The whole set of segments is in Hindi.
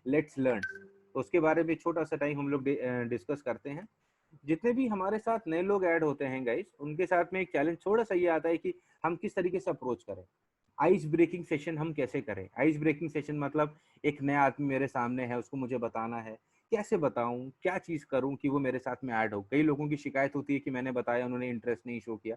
Let's learn. तो उसके बारे में छोटा सा टाइम हम लोग डिस्कस करते हैं। जितने भी हमारे साथ नए लोग ऐड होते हैं गाइस, उनके साथ में एक चैलेंज थोड़ा सा ये आता है कि हम किस तरीके से अप्रोच करें। आइस ब्रेकिंग सेशन हम कैसे करें। आइस ब्रेकिंग सेशन मतलब एक नया आदमी मेरे सामने है, उसको मुझे बताना है, कैसे बताऊं, क्या चीज करूं कि वो मेरे साथ में ऐड हो। कई लोगों की शिकायत होती है कि मैंने बताया, उन्होंने इंटरेस्ट नहीं शो किया।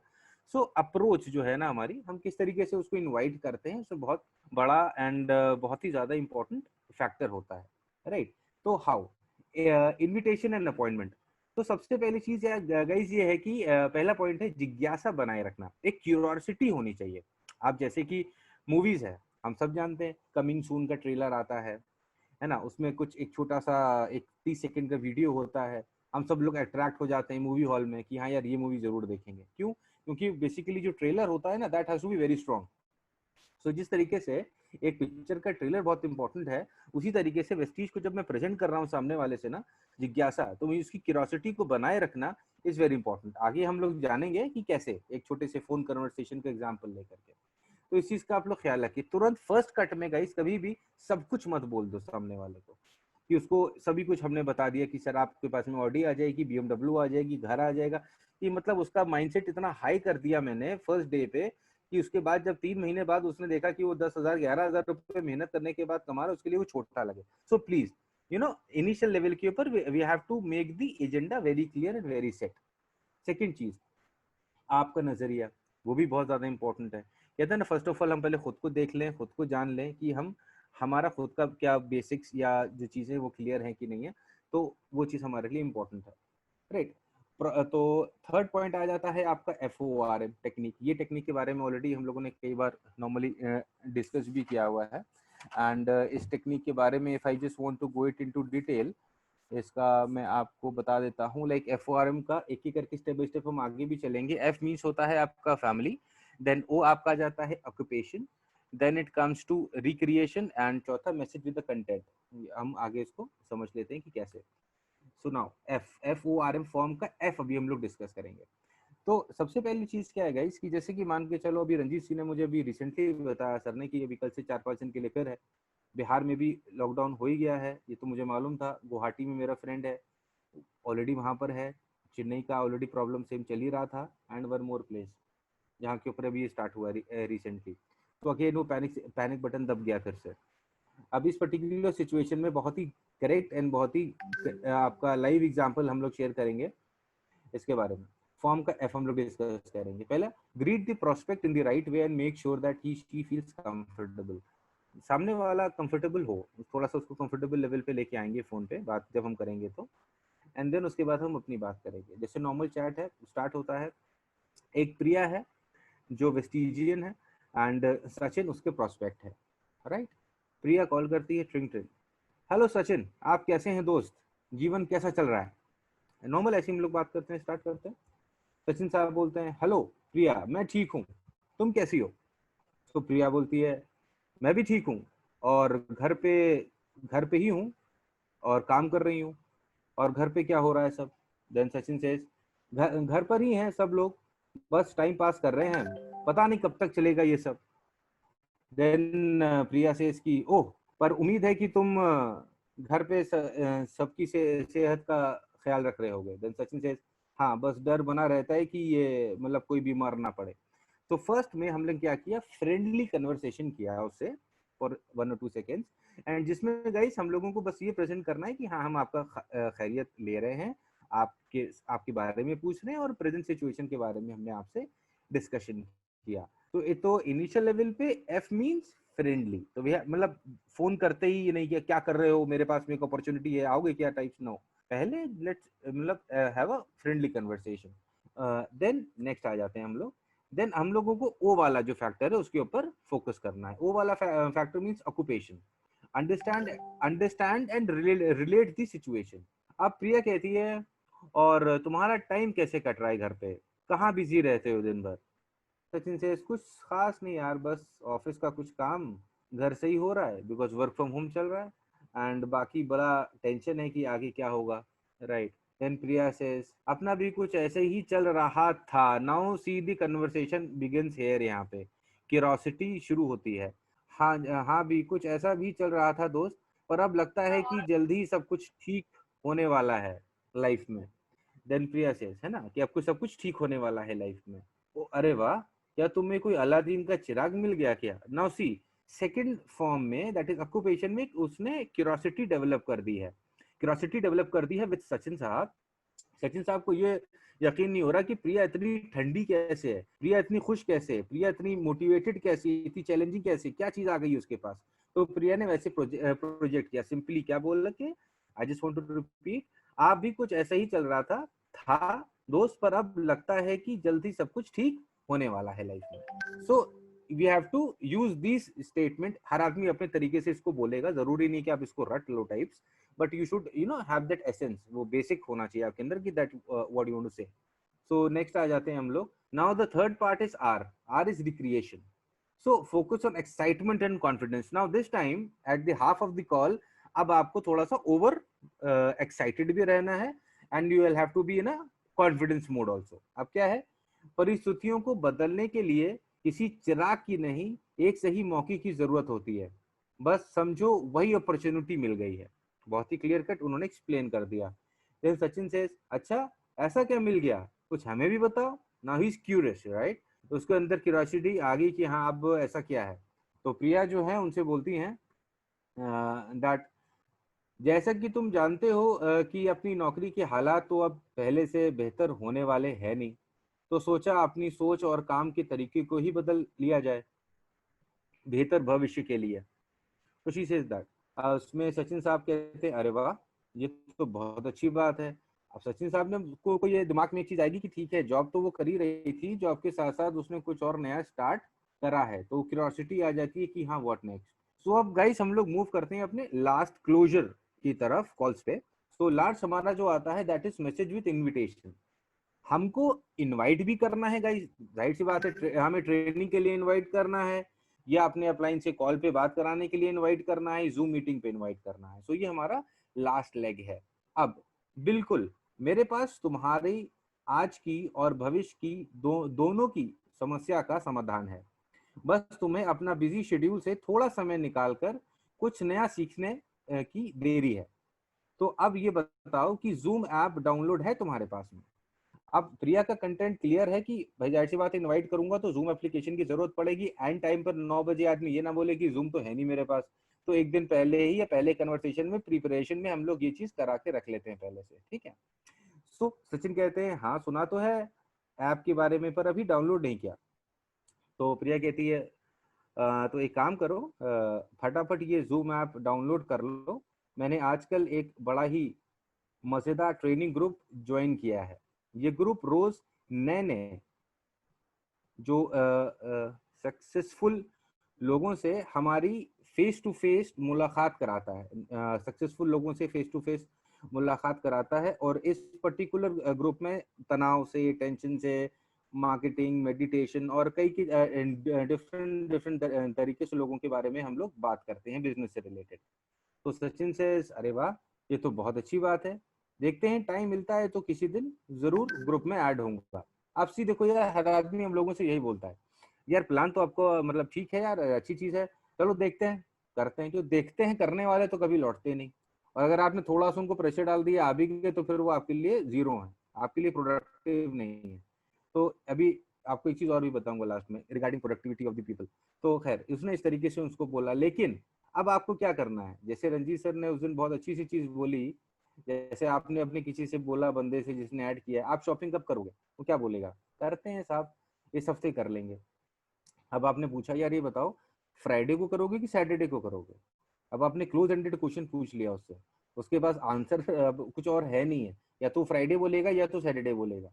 सो अप्रोच जो है ना हमारी, हम किस तरीके से उसको इनवाइट करते हैं, उसमें बहुत बड़ा एंड बहुत ही ज्यादा इंपॉर्टेंट फैक्टर होता है, राइट। तो हाउ इनविटेशन एंड अपॉइंटमेंट। तो सबसे पहली चीज गाइस ये है कि पहला पॉइंट है जिज्ञासा बनाए रखना, एक क्यूरियोसिटी होनी चाहिए। आप जैसे कि मूवीज है, हम सब जानते हैं कमिंग सून का ट्रेलर आता है ना, उसमें कुछ एक छोटा सा एक 30 सेकंड का वीडियो होता है। हम सब लोग अट्रैक्ट हो जाते हैं मूवी हॉल में कि हाँ यार ये मूवी जरूर देखेंगे। क्यों? क्योंकि बेसिकली जो ट्रेलर होता है ना, that has to be very strong. So जिस तरीके से एक पिक्चर का ट्रेलर बहुत इंपॉर्टेंट है, उसी तरीके से वेस्टीज को जब मैं प्रेजेंट कर रहा हूँ सामने वाले से ना, जिज्ञासा, तो मुझे उसकी क्यूरियोसिटी को बनाए रखना इज वेरी इंपॉर्टेंट। आगे हम लोग जानेंगे कि कैसे, एक छोटे से फोन कन्वर्सेशन का एग्जाम्पल लेकर के। तो इस चीज का आप लोग ख्याल रखिए, तुरंत फर्स्ट कट में गाइस कभी भी सब कुछ मत बोल दो सामने वाले को कि उसको सभी कुछ हमने बता दिया कि सर आपके पास में ऑडी आ जाएगी, बीएमडब्ल्यू आ जाएगी, घर आ जाएगा। कि मतलब उसका माइंडसेट इतना हाई कर दिया मैंने फर्स्ट डे पे कि उसके बाद जब 3 महीने बाद उसने देखा कि वो 10,000 11,000 रुपए मेहनत करने के बाद कमा रहा है, उसके लिए वो छोटा लगे। सो प्लीज इनिशियल लेवल के ऊपर we have to make the agenda very clear and very set. Second चीज, आपका नजरिया, वो भी बहुत ज्यादा इंपॉर्टेंट है। कहते हैं ना, फर्स्ट ऑफ ऑल हम पहले खुद को देख लें, खुद को जान लें कि हम हमारा खुद का क्या बेसिक्स या जो चीजें वो क्लियर है कि नहीं है। तो वो चीज हमारे लिए इंपॉर्टेंट है, राइट। तो थर्ड पॉइंट आ जाता है आपका FORM टेक्निक। ये टेक्निक के बारे में ऑलरेडी हम लोगों ने कई बार नॉर्मली डिस्कस भी किया हुआ है। एंड इस टेक्निक के बारे में if I just want to go it into detail, इसका मैं आपको बता देता हूँ। लाइक FORM का एक ही करके स्टेप बाय स्टेप हम आगे भी चलेंगे। F मीन्स होता है आपका फैमिली, देन O आपका जाता है occupation, then it comes to recreation, and चौथा मैसेज विद द कंटेंट। हम आगे इसको समझ लेते हैं कि कैसे। सुनाओ FORM फॉर्म का F अभी हम लोग डिस्कस करेंगे। तो सबसे पहली चीज क्या है गाइस कि जैसे कि मान के चलो, अभी रंजीत सिंह ने मुझे अभी रिसेंटली बताया सर ने कि अभी कल से 4-5 दिन के लिए फिर है। बिहार में भी लॉकडाउन हो ही गया है, ये तो मुझे मालूम था। गुवाहाटी में मेरा फ्रेंड है, ऑलरेडी वहां पर है। चेन्नई का ऑलरेडी प्रॉब्लम सेम चल ही रहा था, एंड वन मोर प्लेस जहाँ के ऊपर अभी ये स्टार्ट हुआ रिसेंटली। तो अगेन वो पैनिक बटन दब गया फिर से। अब इस पर्टिकुलर सिचुएशन में बहुत ही करेक्ट एंड बहुत ही आपका लाइव एग्जांपल हम लोग शेयर करेंगे इसके बारे में। फॉर्म का F हम लोग डिस्कस करेंगे। पहला, greet the prospect in the right way and make sure that he she feels comfortable. सामने वाला कंफर्टेबल हो, थोड़ा सा उसको कंफर्टेबल लेवल पे लेके आएंगे फोन पे बात जब हम करेंगे तो। एंड देन उसके बाद हम अपनी बात करेंगे। जैसे नॉर्मल चैट है, स्टार्ट होता है। एक प्रिया है जो वेस्टिजियन है, एंड सचिन उसके प्रोस्पेक्ट है, राइट। प्रिया कॉल करती है, ट्रिंग ट्रिंग। हेलो सचिन, आप कैसे हैं दोस्त, जीवन कैसा चल रहा है। नॉर्मल ऐसे हम लोग बात करते हैं, स्टार्ट करते हैं। सचिन साहब बोलते हैं, हेलो प्रिया, मैं ठीक हूँ, तुम कैसी हो। तो प्रिया बोलती है, मैं भी ठीक हूँ, और घर पे ही हूँ, और काम कर रही हूँ। और घर पे क्या हो रहा है सब। देन सचिन सेज, घर घर पर ही हैं सब लोग, बस टाइम पास कर रहे हैं, पता नहीं कब तक चलेगा ये सब। देन प्रिया सेज की, ओह, पर उम्मीद है कि तुम घर पे सबकी सेहत का ख्याल रख रहे होगे। देन सचिन सेज, हाँ बस डर बना रहता है कि ये मतलब कोई बीमार ना पड़े। तो फर्स्ट में हमने क्या किया, फ्रेंडली कन्वर्सेशन किया उससे फॉर 1 or 2 सेकेंड्स। एंड जिसमें गाइस हम लोगों को बस ये प्रेजेंट करना है कि हाँ हम आपका खैरियत ले रहे हैं, आपके बारे में पूछ रहे हैं, और प्रेजेंट सिचुएशन के बारे में हमने आपसे डिस्कशन किया। तो ये तो इनिशियल लेवल पे F मींस फ्रेंडली। तो भैया मतलब फोन करते ही ये नहीं किया, क्या कर रहे हो, मेरे पास में एक अपॉर्चुनिटी है, आओगे क्या टाइप्स, नो। पहले लेट्स मतलब have a friendly conversation. Then next आ जाते हैं हम लोग। देन हम लोगों को ओ वाला जो फैक्टर है उसके ऊपर फोकस करना है। ओ वाला factor means occupation. Understand understand and relate the situation. अब प्रिया कहती है, और तुम्हारा टाइम कैसे कट रहा है घर पे, कहाँ बिजी रहते हो दिन भर। सचिन से, कुछ खास नहीं यार, बस ऑफिस का कुछ काम घर से ही हो रहा है, बिकॉज वर्क फ्रॉम होम चल रहा है, एंड बाकी बड़ा टेंशन है कि आगे क्या होगा, राइट। देन प्रिया सेज, अपना भी कुछ ऐसे ही चल रहा था। Now see the conversation begins here. यहाँ पे क्यूरोसिटी शुरू होती है। हाँ हाँ, भी कुछ ऐसा भी चल रहा था दोस्त, पर अब लगता है कि जल्द ही सब कुछ ठीक होने वाला है लाइफ में। देन प्रिया सेज, है ना, कि आपको सब कुछ ठीक होने वाला है लाइफ में। ओ अरे वाह, क्या तुम्हें कोई अलादीन का चिराग मिल गया क्या? नाउ सी, सेकंड फॉर्म में, दैट इज ऑक्यूपेशन में, उसने क्यूरियोसिटी डेवलप कर दी है, क्यूरियोसिटी डेवलप कर दी है विद सचिन साहब। सचिन साहब को ये यकीन नहीं हो रहा कि प्रिया इतनी ठंडी कैसे है, प्रिया इतनी खुश कैसे है, प्रिया इतनी मोटिवेटेड कैसे, इतनी चैलेंजिंग कैसे, क्या चीज आ गई उसके पास। तो प्रिया ने वैसे प्रोजेक्ट किया, सिंपली क्या बोल रखे, I just want to repeat, आप भी कुछ ऐसा ही चल रहा था दोस्त, पर अब लगता है कि जल्दी सब कुछ ठीक होने वाला है लाइफ में। So we have to use this statement. हर आदमी अपने तरीके से इसको बोलेगा, जरूरी नहीं कि आप इसको रट लो types, but you should have that essence, वो बेसिक होना चाहिए आपके अंदर कि that what you want to say. So next आ जाते हैं हम लोग। Now the third part is R. R is recreation. So focus on excitement and confidence. Now this time at the half of the call, अब आपको थोड़ा सा ओवर एक्साइटेड भी रहना है, and you will have to be in a confidence mode also. अब क्या है, परिस्थितियों को बदलने के लिए किसी चिराग की नहीं, एक सही मौके की जरूरत होती है। बस समझो वही अपॉर्चुनिटी मिल गई है। बहुत ही क्लियर कट उन्होंने एक्सप्लेन कर दिया। देन सचिन से, अच्छा ऐसा क्या मिल गया, कुछ हमें भी बताओ। Now he is curious, right. तो उसके अंदर क्यूरियोसिटी आ गई कि हाँ अब ऐसा क्या है। तो प्रिया जो है उनसे बोलती हैं दैट जैसा कि तुम जानते हो कि अपनी नौकरी के हालात तो अब पहले से बेहतर होने वाले हैं नहीं, तो सोचा अपनी सोच और काम के तरीके को ही बदल लिया जाए बेहतर भविष्य के लिए। तो शी सेज दैट, उसमें सचिन साहब कहते हैं, अरे वाह, ये तो बहुत अच्छी बात है। अब सचिन साहब ने को ये दिमाग में एक चीज आएगी कि ठीक है, जॉब तो वो कर ही रही थी, जॉब के साथ साथ उसने कुछ और नया स्टार्ट करा है, तो क्यूरियोसिटी आ जाती है कि हाँ व्हाट नेक्स्ट। सो अब गाइस हम लोग मूव करते हैं अपने लास्ट क्लोजर की तरफ कॉल्स पे। तो लास्ट हमारा जो आता है that is message with invitation. हमको इनवाइट भी करना है गाइस, जाहिर सी बात है, हमें ट्रेनिंग के लिए इनवाइट करना है, या अपने अपलाइन से कॉल पे बात कराने के लिए इनवाइट करना है, जूम मीटिंग पे इनवाइट करना है। सो ये हमारा लास्ट लेग है। अब बिल्कुल मेरे पास तुम्हारी आज की और भविष्य की दोनों की समस्या का समाधान है। बस तुम्हें अपना बिजी शेड्यूल से थोड़ा समय निकालकर कुछ नया सीखने की देरी है। तो अब ये बताओ कि जूम ऐप डाउनलोड है तुम्हारे पास में? अब प्रिया का कंटेंट क्लियर है कि भाई जाहिर सी बात है, इनवाइट करूंगा तो जूम एप्लीकेशन की जरूरत पड़ेगी। एंड टाइम पर 9 बजे आदमी ये ना बोले कि जूम तो है नहीं मेरे पास। तो एक दिन पहले ही या पहले कन्वर्सेशन में, प्रिपरेशन में हम लोग ये चीज करा के रख लेते हैं पहले से, ठीक है। सो सचिन कहते हैं, हाँ सुना तो है ऐप के बारे में, पर अभी डाउनलोड नहीं किया। तो प्रिया कहती है, तो एक काम करो, फटाफट ये जूम ऐप डाउनलोड कर लो। मैंने आजकल एक बड़ा ही मजेदार ट्रेनिंग ग्रुप ज्वाइन किया है। ये ग्रुप रोज नए नए जो सक्सेसफुल लोगों से हमारी फेस टू फेस मुलाकात कराता है, सक्सेसफुल लोगों से फेस टू फेस मुलाकात कराता है। और इस पर्टिकुलर ग्रुप में तनाव से, टेंशन से, मार्केटिंग, मेडिटेशन और कई डिफरेंट डिफरेंट तरीके से लोगों के बारे में हम लोग बात करते हैं बिजनेस से रिलेटेड। तो सचिन से, अरे वाह, ये तो बहुत अच्छी बात है, देखते हैं टाइम मिलता है तो किसी दिन जरूर ग्रुप में ऐड होऊंगा। आप सी देखो यार, हर आदमी हम लोगों से यही बोलता है, यार प्लान तो आपको मतलब ठीक है यार, अच्छी चीज है, चलो देखते हैं करते हैं। जो देखते हैं करने वाले तो कभी लौटते नहीं। और अगर आपने थोड़ा सा उनको प्रेशर डाल दिया आ भी गए, तो फिर वो आपके लिए जीरो है, आपके लिए प्रोडक्टिव नहीं है। तो अभी आपको एक चीज और भी बताऊंगा लास्ट में regarding productivity of the people. तो खैर उसने इस तरीके से उसको बोला, लेकिन अब आपको क्या करना है, जैसे रंजीत सर ने उस दिन बहुत अच्छी सी चीज बोली, जैसे आपने अपने किसी से बोला, बंदे से जिसने ऐड किया है, आप शॉपिंग कब करोगे, वो क्या बोलेगा, करते हैं साहब इस हफ्ते कर लेंगे। अब आपने पूछा यार ये बताओ, फ्राइडे को करोगे कि सैटरडे को करोगे। अब आपने क्लोज एंडेड क्वेश्चन पूछ लिया उससे, उसके पास आंसर कुछ और है नहीं है, या तो फ्राइडे बोलेगा या तो सैटरडे बोलेगा।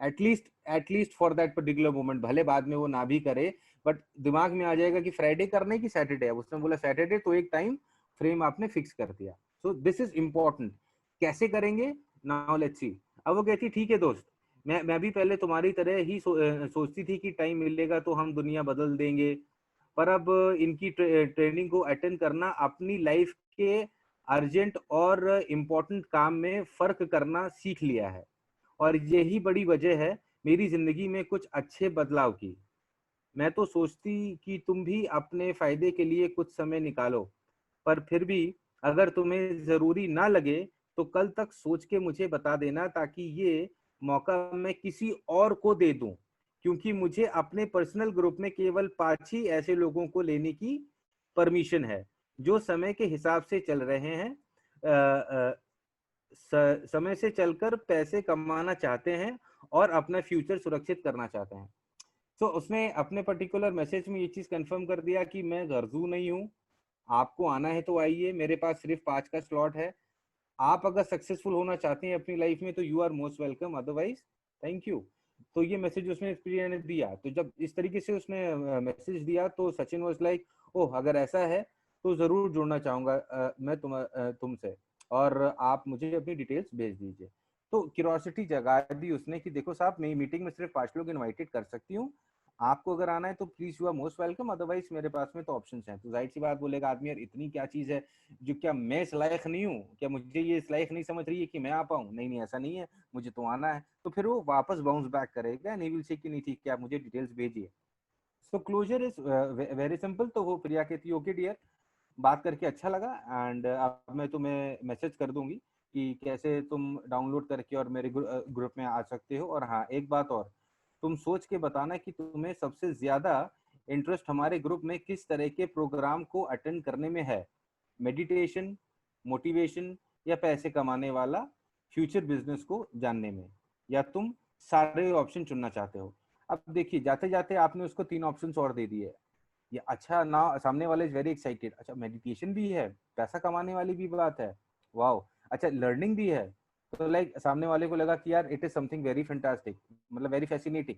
At least for that particular moment, भले बाद में वो ना भी करे, बट दिमाग में आ जाएगा कि फ्राइडे करने की सैटरडे है। उसने बोला सैटरडे, तो एक टाइम फ्रेम आपने फिक्स कर दिया। So this is important. कैसे करेंगे, नाउ लेट्स सी। अब वो कहती ठीक है दोस्त, मैं भी पहले तुम्हारी तरह ही सोचती थी कि टाइम मिलेगा तो हम दुनिया बदल देंगे, पर अब इनकी ट्रेनिंग को अटेंड करना अपनी लाइफ के अर्जेंट और इम्पोर्टेंट काम में फर्क करना सीख लिया है, और यही बड़ी वजह है मेरी जिंदगी में कुछ अच्छे बदलाव की। मैं तो सोचती कि तुम भी अपने फायदे के लिए कुछ समय निकालो, पर फिर भी अगर तुम्हें जरूरी ना लगे तो कल तक सोच के मुझे बता देना, ताकि ये मौका मैं किसी और को दे दूं, क्योंकि मुझे अपने पर्सनल ग्रुप में केवल 5 ही ऐसे लोगों को लेने की परमिशन है जो समय के हिसाब से चल रहे हैं, समय से चलकर पैसे कमाना चाहते हैं और अपना फ्यूचर सुरक्षित करना चाहते हैं। तो उसने अपने पर्टिकुलर मैसेज में ये चीज कंफर्म कर दिया कि मैं गर्जू नहीं हूँ, आपको आना है तो आइए, मेरे पास सिर्फ 5 का स्लॉट है। आप अगर सक्सेसफुल होना चाहते हैं अपनी लाइफ में तो you are most welcome, otherwise thank you. तो ये मैसेज उसने प्रिया ने दिया। तो जब इस तरीके से उसने मैसेज दिया तो सचिन वाज लाइक, ओह अगर ऐसा है तो जरूर जुड़ना चाहूंगा मैं तुमसे, और आप मुझे अपनी डिटेल्स भेज दीजिए। तो क्यूरियोसिटी जगा दी उसने कि देखो साहब, मैं मीटिंग में सिर्फ 5 लोग इनवाइटेड कर सकती हूँ, आपको अगर आना है तो please you are most welcome, otherwise मेरे पास में तो ऑप्शंस हैं। तो जाहिर सी बात बोलेगा आदमी, यार इतनी क्या चीज है जो, क्या मैं इस लायक नहीं हूँ, क्या मुझे ये इस लायक नहीं समझ रही है कि मैं आ पाऊँ, नहीं नहीं ऐसा नहीं है, मुझे तो आना है। तो फिर वो वापस बाउंस बैक करेगा, नहीं विल से कि नहीं ठीक है आप मुझे डिटेल्स भेजिए। सो क्लोजर इज वेरी सिंपल। तो वो प्रिया कहती है ओके डियर, बात करके अच्छा लगा, एंड अब मैं तुम्हें मैसेज कर दूंगी कि कैसे तुम डाउनलोड करके और मेरे ग्रुप में आ सकते हो। और हाँ एक बात और, तुम सोच के बताना कि तुम्हें सबसे ज्यादा इंटरेस्ट हमारे ग्रुप में किस तरह के प्रोग्राम को अटेंड करने में है, मेडिटेशन, मोटिवेशन, या पैसे कमाने वाला फ्यूचर बिजनेस को जानने में, या तुम सारे ऑप्शन चुनना चाहते हो। अब देखिए जाते जाते आपने उसको 3 ऑप्शंस और दे दिए। ये अच्छा ना, सामने वाले इज वेरी एक्साइटेड, अच्छा मेडिटेशन भी है, पैसा कमाने वाली भी बात है, वाओ, अच्छा लर्निंग भी है। तो लाइक सामने वाले को लगा कि यार it is something very fantastic, मतलब वेरी फैसिनेटिंग।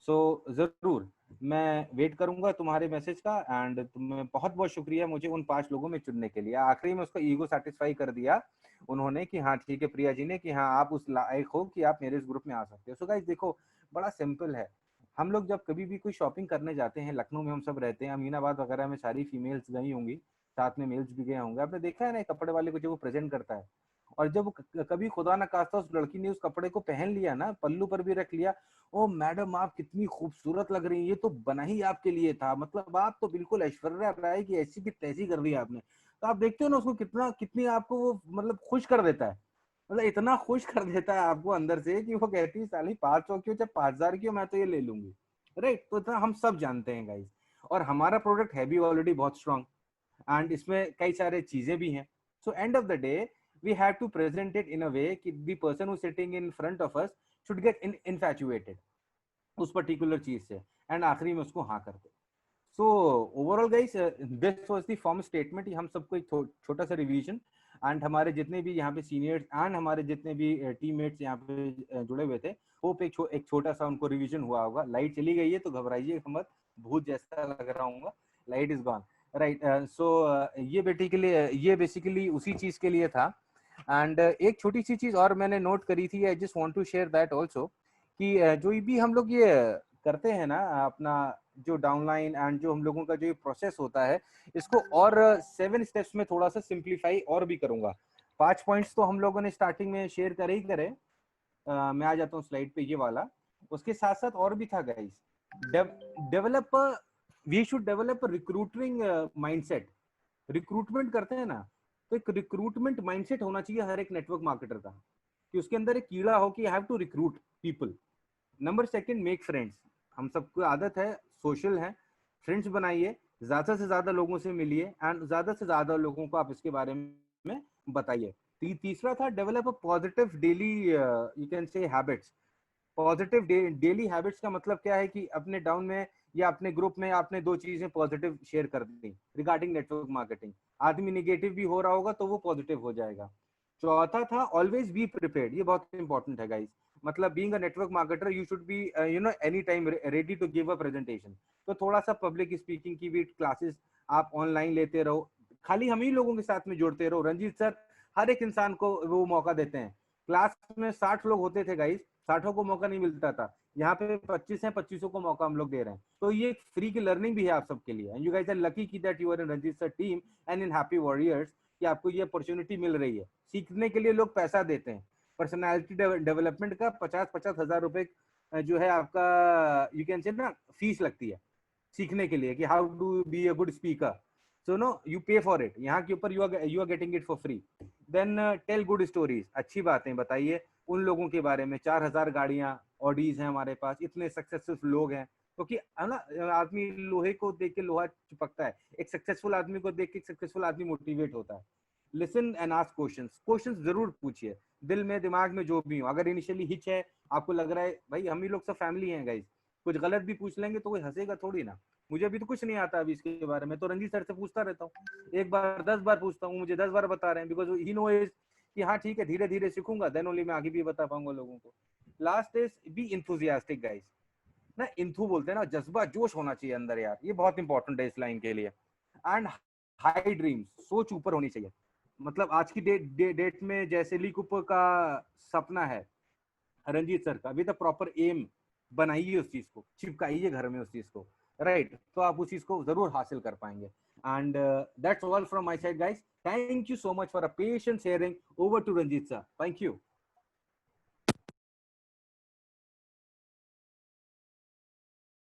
सो जरूर मैं वेट करूंगा तुम्हारे मैसेज का, एंड तुम्हें बहुत बहुत शुक्रिया मुझे उन 5 लोगों में चुनने के लिए। आखिरी में उसका ईगो सेटिस्फाई कर दिया उन्होंने कि हाँ ठीक है प्रिया जी ने, कि हाँ आप उस लायक हो कि आप मेरे इस ग्रुप में आ सकते हो। सो गाइस देखो, बड़ा सिंपल है। हम लोग जब कभी भी कोई शॉपिंग करने जाते हैं, लखनऊ में हम सब रहते हैं, अमीनाबाद वगैरह में सारी फीमेल्स गई होंगी, साथ में मेल्स भी गए होंगे, आपने देखा है ना कपड़े वाले को जब वो प्रेजेंट करता है, और जब कभी खुदा ना खास्ता उस लड़की ने उस कपड़े को पहन लिया ना, पल्लू पर भी रख लिया, ओ मैडम आप कितनी खूबसूरत लग रही है, ये तो बना ही आपके लिए था, मतलब आप तो बिल्कुल ऐश्वर्या राय की ऐसी की तैसी कर दी आपने। तो आप देखते हो ना उसको कितना, कितनी आपको वो मतलब खुश कर देता है, मतलब इतना खुश कर देता है आपको अंदर से कि वो कहती है साली 500 की हो चाहे 5000 की हो, मैं तो ये ले लूंगी। राइट, तो इतना हम सब जानते हैं गाइस। और हमारा प्रोडक्ट है भी ऑलरेडी बहुत स्ट्रांग, एंड इसमें कई सारे चीजें भी हैं। So end of the day we have to present it in a way कि the person who sitting in front of us should get infatuated उस पर्टिकुलर चीज से, एंड आखिरी में उसको हाँ कर दे। So overall guys this was the form statement. हम सबको एक छोटा सा रिवीजन, एंड हमारे जितने भी यहाँ पे सीनियर्स एंड हमारे जितने भी टीममेट्स यहाँ पे जुड़े हुए थे, होप एक छोटा सा उनको रिवीजन हुआ होगा। लाइट चली गई है तो घबराइए मत, भूत जैसा लग रहा हूँ, लाइट इज गॉन। राइट, सो ये बेसिकली उसी चीज के लिए था। एंड एक छोटी सी चीज और मैंने नोट करी थी, I just want to share that also, कि जो भी हम लोग ये करते हैं ना अपना जो डाउनलाइन एंड जो हम लोगों का जो प्रोसेस होता है, इसको और 7 स्टेप्स में थोड़ा सा सिंप्लीफाई और भी करूंगा। 5 पॉइंट्स तो हम लोगों ने स्टार्टिंग में शेयर करे ही करे। मैं आ जाता हूँ स्लाइड पे, ये वाला। उसके साथ साथ और भी था guys, develop, we should develop recruiting mindset. Recruitment करते हैं ना, तो एक रिक्रूटमेंट माइंडसेट होना चाहिए हर एक नेटवर्क मार्केटर का, कि उसके अंदर एक कीड़ा हो कि have to recruit people. Number second, make friends. हम सबको आदत है, सोशल है, फ्रेंड्स बनाइए, ज्यादा से ज्यादा लोगों से मिलिए, एंड ज्यादा से ज्यादा लोगों को आप इसके बारे में बताइए। तीसरा था develop a positive daily, you can say habits. Positive daily habits का मतलब क्या है कि अपने डाउन में या अपने ग्रुप में आपने 2 चीजें पॉजिटिव शेयर कर दी रिगार्डिंग नेटवर्क मार्केटिंग, आदमी निगेटिव भी हो रहा होगा तो वो पॉजिटिव हो जाएगा। चौथा था ऑलवेज बी प्रिपेयर्ड, ये बहुत इंपॉर्टेंट है गाइस। मतलब being a network marketer you should be any time ready to give a presentation. तो थोड़ा सा पब्लिक स्पीकिंग की भी क्लासेस आप ऑनलाइन लेते रहो, खाली हम ही लोगों के साथ में जोड़ते रहो। रंजीत सर हर एक इंसान को वो मौका देते हैं। क्लास में 60 लोग होते थे गाइस, 60 को मौका नहीं मिलता था, यहाँ पे 25 है, 25 को मौका हम लोग दे रहे हैं। तो ये फ्री की लर्निंग भी है आप सबके लिए, and you guys are lucky की that you are in Ranjit sir team and in happy warriors, कि आपको ये अपॉर्चुनिटी मिल रही है। सीखने के लिए लोग पैसा देते हैं, पर्सनैलिटी डेवलपमेंट का 50-50 हजार रुपए जो है आपका, यू कैन से ना, फीस लगती है सीखने के लिए कि how to be a good speaker. So no you pay for it, यहाँ के ऊपर you are getting it for free. Then tell good stories, अच्छी बातें बताइए उन लोगों के बारे में। 4000 गाड़ियां ऑडीज हैं हमारे पास, इतने सक्सेसफुल लोग हैं, क्योंकि है ना, आदमी लोहे को देख के लोहा चिपकता है, एक सक्सेसफुल आदमी को देख के एक सक्सेसफुल आदमी मोटिवेट होता है। Listen and ask questions, questions जरूर पूछिए, दिल में दिमाग में जो भी हो। अगर इनिशियली हिच है, आपको लग रहा है भाई हम ही लोग सब फैमिली हैं गाइस, कुछ गलत भी पूछ लेंगे तो कोई हंसेगा थोड़ी ना। मुझे अभी तो कुछ नहीं आता अभी इसके बारे में, तो रंजीत सर से पूछता रहता हूँ, एक बार 10 बार पूछता हूँ, मुझे 10 बार बता रहे हैं, बिकॉज ही नो इज कि हाँ ठीक है, धीरे धीरे सीखूंगा, देन ओनली मैं आगे भी बता पाऊंगा लोगों को। Last is be enthusiastic guys ना, इंथू बोलते हैं ना, जज्बा जोश होना चाहिए अंदर यार, ये बहुत इंपॉर्टेंट है इस लाइन के लिए। एंड हाई ड्रीम्स, सोच ऊपर होनी चाहिए। मतलब आज की डेट में जैसे ली कुपर का सपना है रंजीत सर का, विद प्रॉपर एम बनाइए उस चीज को, चिपकाइए घर में उस चीज को, राइट, तो आप उस चीज को जरूर हासिल कर पाएंगे। And that's all from my side guys, thank you so much for a patient sharing, over to Ranjit sir, thank you.